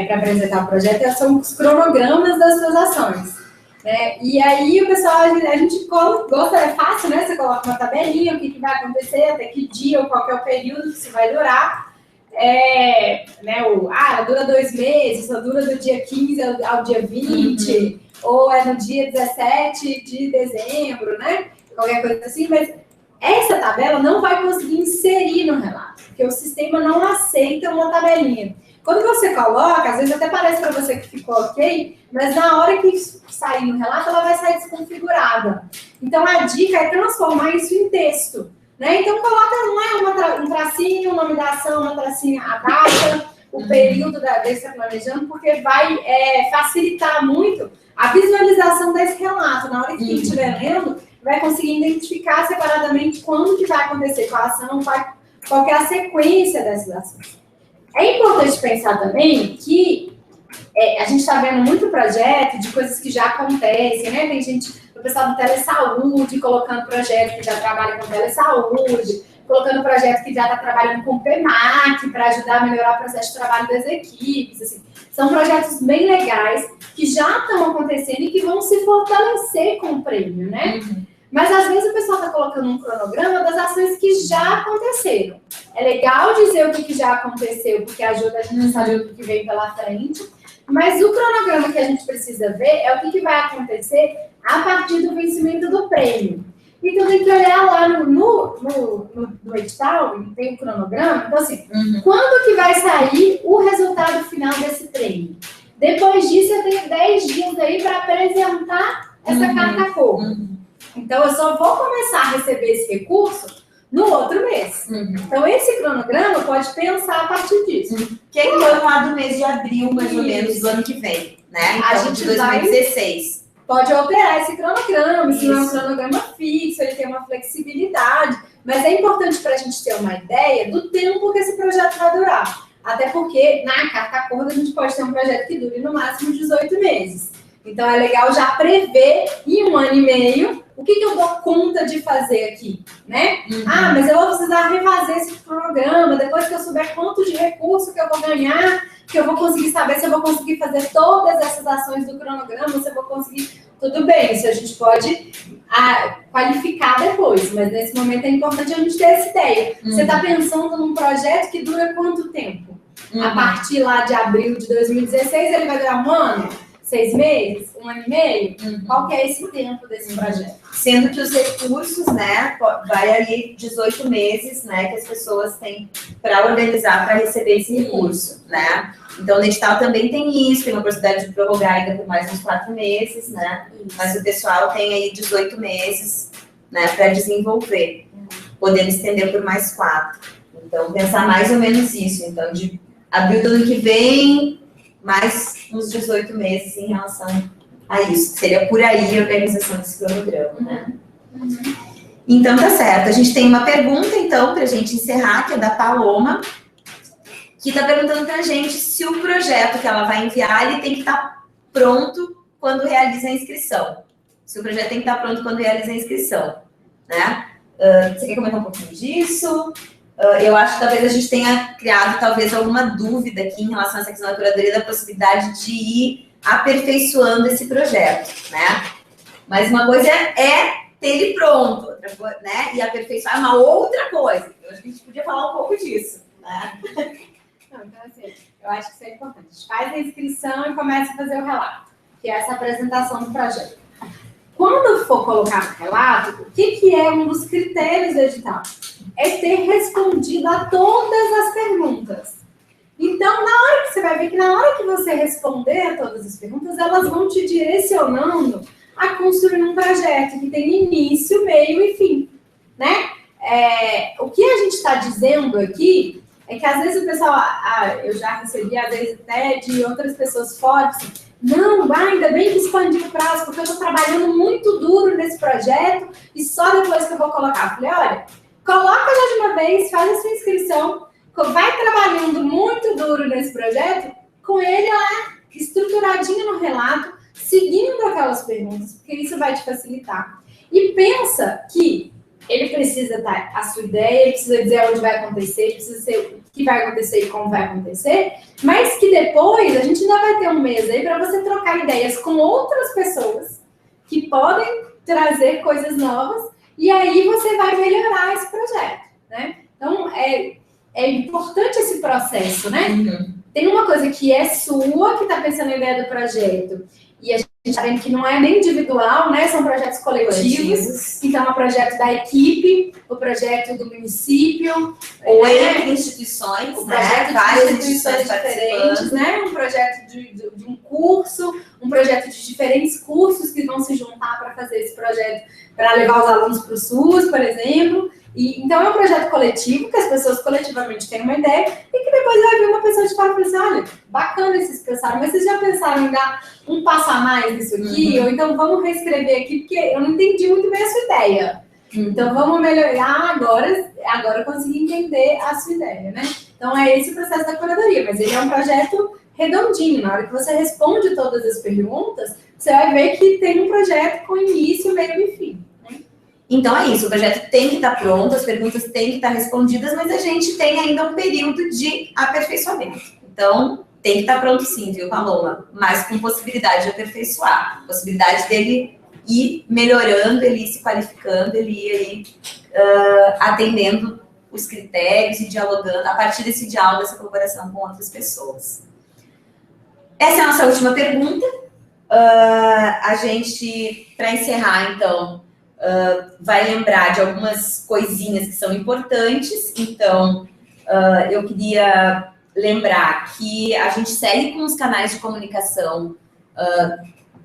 para apresentar o projeto são os cronogramas das suas ações. Né? E aí o pessoal, a gente gosta, é fácil, né, você coloca uma tabelinha, o que vai acontecer, até que dia ou qual que é o período que isso vai durar. Né, dura 2 meses, ou dura do dia 15 ao dia 20, ou é no dia 17 de dezembro, né? Qualquer coisa assim, mas essa tabela não vai conseguir inserir no relato, porque o sistema não aceita uma tabelinha. Quando você coloca, às vezes até parece para você que ficou ok, mas na hora que sair no relato, ela vai sair desconfigurada. Então, a dica é transformar isso em texto. Né? Então, coloca um tracinho, o nome da ação, uma tracinha, a data, o período desse que está planejando, porque vai facilitar muito a visualização desse relato. Na hora que quem estiver lendo, vai conseguir identificar separadamente quando que vai acontecer com a ação, qual que é a sequência dessas ações. É importante pensar também que a gente está vendo muito projeto de coisas que já acontecem, né? Tem gente, o pessoal do telesaúde, colocando projeto que já trabalha com telesaúde, colocando projeto que já está trabalhando com PEMAC para ajudar a melhorar o processo de trabalho das equipes. Assim. São projetos bem legais que já estão acontecendo e que vão se fortalecer com o prêmio, né? Mas às vezes o pessoal está colocando um cronograma das ações que já aconteceram. É legal dizer o que já aconteceu, porque ajuda a gente a saber o que vem pela frente. Mas o cronograma que a gente precisa ver é o que vai acontecer a partir do vencimento do prêmio. Então tem que olhar lá no edital, tem o cronograma. Então assim, quando que vai sair o resultado final desse prêmio? Depois disso eu tenho 10 dias aí para apresentar essa carta cor. Então, eu só vou começar a receber esse recurso no outro mês. Então, esse cronograma pode pensar a partir disso. Que é lá do mês de abril, mais ou menos, do ano que vem, né? Então, A gente de 2016. Pode alterar esse cronograma, se não é um cronograma fixo, ele tem uma flexibilidade. Mas é importante para a gente ter uma ideia do tempo que esse projeto vai durar. Até porque, na carta acordo, a gente pode ter um projeto que dure no máximo 18 meses. Então, é legal já prever em 1 ano e meio o que eu dou conta de fazer aqui, né? Mas eu vou precisar refazer esse cronograma, depois que eu souber quanto de recurso que eu vou ganhar, que eu vou conseguir saber se eu vou conseguir fazer todas essas ações do cronograma, se eu vou conseguir... Tudo bem, isso a gente pode qualificar depois, mas nesse momento é importante a gente ter essa ideia. Você está pensando num projeto que dura quanto tempo? A partir lá de abril de 2016, ele vai durar 1 ano? 6 meses? 1 ano e meio? Qual que é esse tempo desse projeto? Sendo que os recursos, né, vai ali 18 meses, né, que as pessoas têm para organizar, para receber esse recurso, né? Então, o edital também tem isso, tem uma possibilidade de prorrogar ainda por mais uns 4 meses, né? Mas o pessoal tem aí 18 meses, né, para desenvolver, podendo estender por mais 4. Então, pensar mais ou menos isso. Então, de abril do ano que vem, mais uns 18 meses em relação a isso. Seria por aí a organização desse cronograma, né? Então, tá certo. A gente tem uma pergunta, então, para a gente encerrar, que é da Paloma, que está perguntando para a gente se o projeto que ela vai enviar, ele tem que estar pronto quando realiza a inscrição. Se o projeto tem que estar pronto quando realiza a inscrição, né? Você quer comentar um pouquinho disso? Eu acho que talvez a gente tenha criado talvez alguma dúvida aqui em relação a essa questão da curadoria, da possibilidade de ir aperfeiçoando esse projeto, né? Mas uma coisa é ter ele pronto, outra coisa, né? E aperfeiçoar é uma outra coisa. Eu acho que a gente podia falar um pouco disso, né? Então, assim, eu acho que isso é importante. A gente faz a inscrição e começa a fazer o relato, que é essa apresentação do projeto. Quando for colocar no relato, o que é um dos critérios do edital? É ter respondido a todas as perguntas. Então, na hora que você vai ver que na hora que você responder a todas as perguntas, elas vão te direcionando a construir um projeto que tem início, meio e fim, né? O que a gente está dizendo aqui é que às vezes o pessoal, eu já recebi às vezes até de outras pessoas fora, assim, não, ainda bem que expandiu o prazo, porque eu estou trabalhando muito duro nesse projeto e só depois que eu vou colocar. Eu falei, olha, coloca já de uma vez, faz a sua inscrição, vai trabalhando muito duro nesse projeto, com ele lá estruturadinho no relato, seguindo aquelas perguntas, porque isso vai te facilitar. E pensa que ele precisa dar a sua ideia, ele precisa dizer onde vai acontecer, ele precisa dizer o que vai acontecer e como vai acontecer, mas que depois a gente ainda vai ter um mês aí para você trocar ideias com outras pessoas que podem trazer coisas novas e aí você vai melhorar esse projeto, né? Então, é importante esse processo, né? Tem uma coisa que é sua, que está pensando na ideia do projeto, e a gente está vendo que não é nem individual, né? São projetos coletivos. Então, é o projeto da equipe, o projeto do município. Ou entre instituições, o projeto de várias instituições diferentes, né? Um projeto de um curso, um projeto de diferentes cursos que vão se juntar para fazer esse projeto, para levar os alunos para o SUS, por exemplo. Então é um projeto coletivo, que as pessoas coletivamente têm uma ideia, e que depois vai vir uma pessoa de fora e fala assim, olha, bacana vocês pensaram, mas vocês já pensaram em dar um passo a mais nisso aqui? Ou então vamos reescrever aqui, porque eu não entendi muito bem a sua ideia. Então vamos melhorar agora eu consegui entender a sua ideia, né? Então é esse o processo da curadoria, mas ele é um projeto redondinho. Na hora que você responde todas as perguntas, você vai ver que tem um projeto com início, meio e fim. Então é isso, o projeto tem que estar pronto, as perguntas têm que estar respondidas, mas a gente tem ainda um período de aperfeiçoamento. Então, tem que estar pronto sim, viu, Paloma? Mas com possibilidade de aperfeiçoar, possibilidade dele ir melhorando, ele ir se qualificando, ele ir aí, atendendo os critérios e dialogando, a partir desse diálogo, dessa colaboração com outras pessoas. Essa é a nossa última pergunta. A gente, para encerrar, então, vai lembrar de algumas coisinhas que são importantes. Então, eu queria lembrar que a gente segue com os canais de comunicação,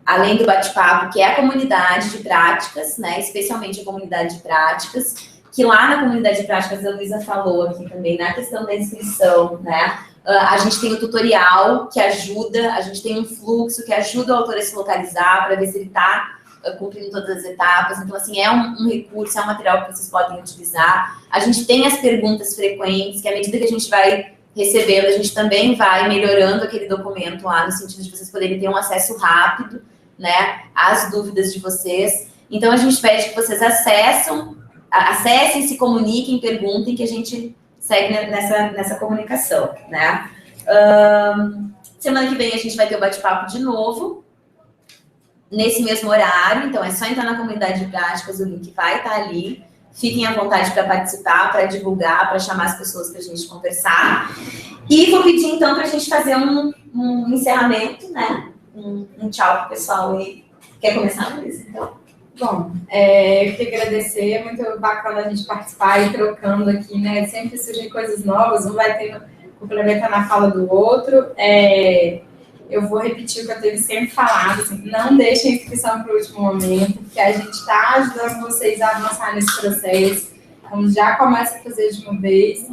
além do bate-papo, que é a comunidade de práticas, né? Especialmente a comunidade de práticas, que lá na comunidade de práticas, a Luísa falou aqui também, na questão da inscrição, né? A gente tem o tutorial que ajuda, a gente tem um fluxo que ajuda o autor a se localizar para ver se ele está cumprindo todas as etapas. Então, assim, é um recurso, é um material que vocês podem utilizar. A gente tem as perguntas frequentes, que à medida que a gente vai recebendo, a gente também vai melhorando aquele documento lá, no sentido de vocês poderem ter um acesso rápido, né, às dúvidas de vocês. Então, a gente pede que vocês acessem, se comuniquem, perguntem, que a gente segue nessa comunicação, né. Semana que vem a gente vai ter o bate-papo de novo, nesse mesmo horário, então é só entrar na comunidade de práticas, o link vai estar ali. Fiquem à vontade para participar, para divulgar, para chamar as pessoas para a gente conversar. E vou pedir, então, para a gente fazer um encerramento, né? Um tchau para o pessoal. E quer começar, Luísa? Então. Bom, eu queria agradecer, é muito bacana a gente participar e trocando aqui, né? Sempre surgem coisas novas, um vai tendo complementar na fala do outro. Eu vou repetir o que eu tenho sempre falado, assim, não deixem a inscrição para o último momento, porque a gente está ajudando vocês a avançar nesse processo. Então, já começa a fazer de uma vez.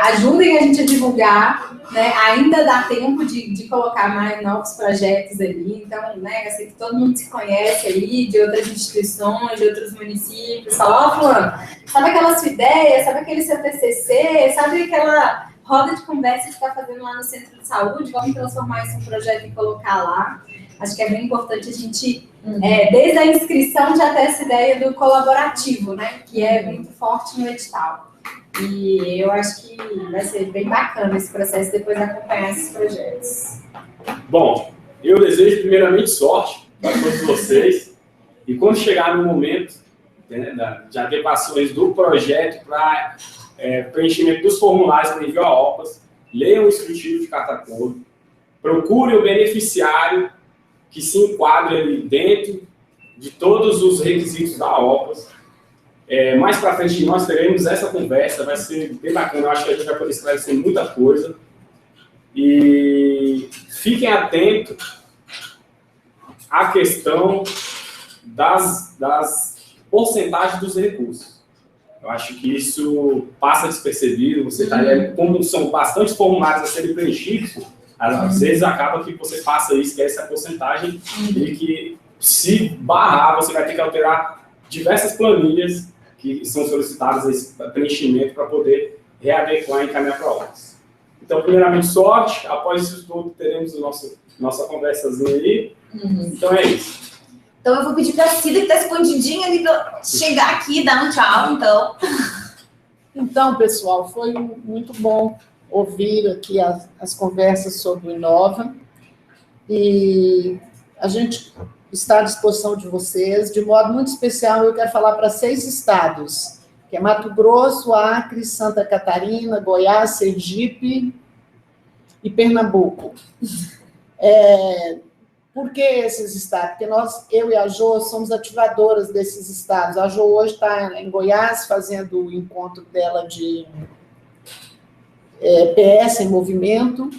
Ajudem a gente a divulgar, né? Ainda dá tempo de colocar mais novos projetos ali. Então, né, eu sei que todo mundo se conhece aí, de outras instituições, de outros municípios. Fala, fulano, sabe aquela sua ideia? Sabe aquele seu TCC? Sabe aquela roda de conversa que está fazendo lá no centro de saúde? Vamos transformar isso em projeto e colocar lá. Acho que é bem importante a gente, desde a inscrição, já ter essa ideia do colaborativo, né? Que é muito forte no edital. E eu acho que vai ser bem bacana esse processo, depois de acompanhar esses projetos. Bom, eu desejo primeiramente sorte para todos vocês. E quando chegar no momento, né, de adequações do projeto para preenchimento dos formulários para envio a OPAS, leiam o instrutivo de carta-cor, procurem o beneficiário que se enquadre ali dentro de todos os requisitos da OPAS. Mais para frente nós teremos essa conversa, vai ser bem bacana, eu acho que a gente vai poder esclarecer muita coisa. E fiquem atentos à questão das porcentagens dos recursos. Eu acho que isso passa despercebido, você tá, como são bastantes formulários a serem preenchidos, às vezes acaba que você passa e esquece a porcentagem e que, se barrar, você vai ter que alterar diversas planilhas que são solicitadas esse preenchimento para poder readequar e encaminhar para obras. Então, primeiramente, sorte. Após isso tudo, teremos nossa conversazinha aí. Então, é isso. Então, eu vou pedir para a Cida, que está escondidinha ali, para chegar aqui e dar um tchau, então. Então, pessoal, foi muito bom ouvir aqui as conversas sobre o Inova. E a gente está à disposição de vocês. De modo muito especial, eu quero falar para 6 estados, que é Mato Grosso, Acre, Santa Catarina, Goiás, Sergipe e Pernambuco. Por que esses estados? Porque eu e a Jo, somos ativadoras desses estados. A Jo hoje está em Goiás, fazendo o encontro dela de PS em movimento.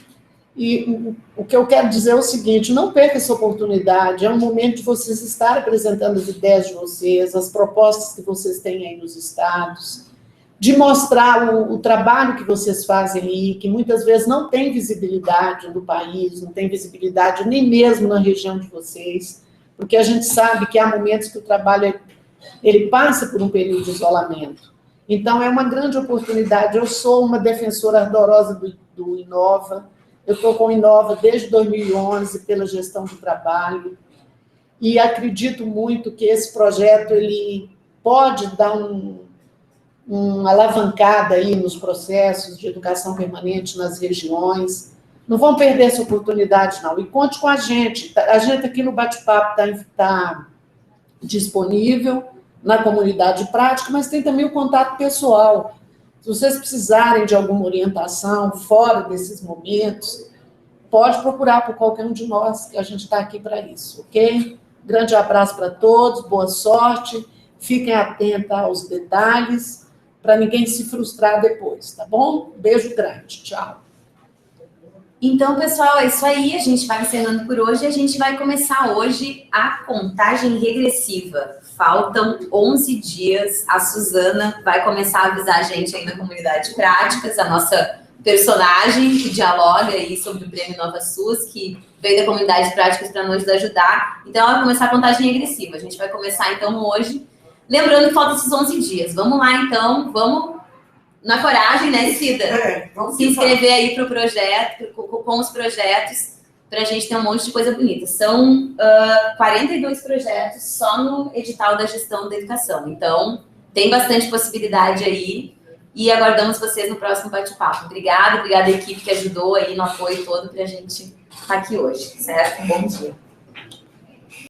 E o que eu quero dizer é o seguinte: não perca essa oportunidade, é um momento de vocês estarem apresentando as ideias de vocês, as propostas que vocês têm aí nos estados, de mostrar o trabalho que vocês fazem aí, que muitas vezes não tem visibilidade no país, não tem visibilidade nem mesmo na região de vocês, porque a gente sabe que há momentos que o trabalho ele passa por um período de isolamento. Então, é uma grande oportunidade. Eu sou uma defensora ardorosa do Inova, eu estou com o Inova desde 2011 pela gestão do trabalho, e acredito muito que esse projeto ele pode dar uma alavancada aí nos processos de educação permanente nas regiões. Não vão perder essa oportunidade, não. E conte com a gente. A gente aqui no Bate-Papo está disponível na comunidade prática, mas tem também o contato pessoal. Se vocês precisarem de alguma orientação fora desses momentos, pode procurar por qualquer um de nós, que a gente está aqui para isso, ok? Grande abraço para todos, boa sorte, fiquem atentos aos detalhes, para ninguém se frustrar depois, tá bom? Beijo grande, tchau. Então, pessoal, é isso aí. A gente vai encerrando por hoje. A gente vai começar hoje a contagem regressiva. Faltam 11 dias. A Suzana vai começar a avisar a gente aí na comunidade Práticas, a nossa personagem que dialoga aí sobre o Prêmio Nova SUS, que veio da comunidade Práticas para nos ajudar. Então, ela vai começar a contagem regressiva. A gente vai começar, então, hoje. Lembrando que faltam esses 11 dias. Vamos lá, então. Vamos na coragem, né, Cida? Vamos se inscrever aí para o projeto, com os projetos, para a gente ter um monte de coisa bonita. São 42 projetos só no edital da gestão da educação. Então, tem bastante possibilidade aí. E aguardamos vocês no próximo bate-papo. Obrigada à equipe que ajudou aí no apoio todo para a gente estar aqui hoje, certo? Bom dia.